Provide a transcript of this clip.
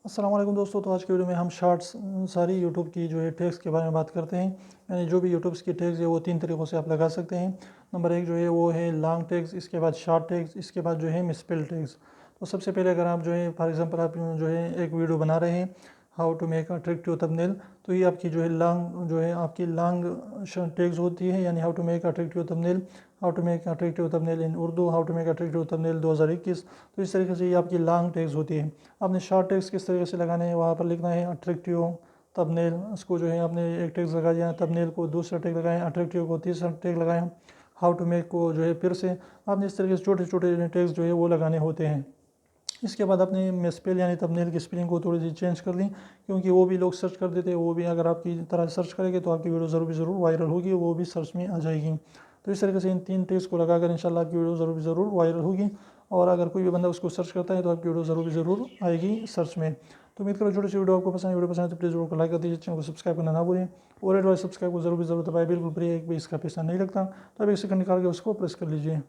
अस्सलाम वालेकुम दोस्तों। तो आज की वीडियो में हम शॉर्ट्स सारी यूट्यूब की जो है टैग्स के बारे में बात करते हैं। यानी जो भी यूट्यूब की टैग्स है वो तीन तरीक़ों से आप लगा सकते हैं। नंबर एक जो है वो है लॉन्ग टैग्स, इसके बाद शॉर्ट टैग्स, इसके बाद जो है मिसस्पेल टैग्स। तो सबसे पहले अगर आप जो है फॉर एग्जांपल आप जो है एक वीडियो बना रहे हैं how to make attractive thumbnail, तो ये आपकी जो है लॉन्ग जो है आपकी लॉन्ग टैग्स होती है। यानी how to make attractive thumbnail, how to make attractive thumbnail in Urdu, how to make attractive thumbnail 2021। तो इस तरीके से ये आपकी लॉन्ग टैग्स होती है। आपने शॉर्ट टैग्स किस तरीके से लगाने हैं, वहाँ पर लिखना है अट्रैक्टिव थंबनेल, उसको जो है आपने एक टैग लगा दिया, थंबनेल को दूसरा टैग लगाएं, अट्रैक्टिव को तीसरा टैग लगाएं, हाउ टू मेक को जो है फिर से आपने इस तरीके से छोटे छोटे टैग्स जो है वो लगाने होते हैं। इसके बाद आपने मिसस्पेल यानी थंबनेल की स्पेलिंग को थोड़ी सी चेंज कर ली, क्योंकि वो भी लोग सर्च कर देते हैं। वो भी अगर आपकी तरह सर्च करेंगे तो आपकी वीडियो ज़रूर वायरल होगी, वो भी सर्च में आ जाएगी। तो इस तरीके से इन तीन ट्रिक्स को लगाकर इंशाल्लाह आपकी वीडियो ज़रूर वायरल होगी। और अगर कोई भी बंदा उसको सर्च करता है तो आपकी वीडियो ज़रूर आएगी सर्च में। तो उम्मीद करो छोटी सी वीडियो आपको पसंद है। वीडियो पसंद है तो प्लीज़ वीडियो को लाइक कर दीजिए, चैनल को सब्सक्राइब करना ना भूलें। और एडवाइस सब्सक्राइब को ज़रूर दबाएं, बिल्कुल फ्री है, एक भी इसका पैसा नहीं लगता। तो अब एक सेकंड निकाल के उसको प्रेस कर लीजिए।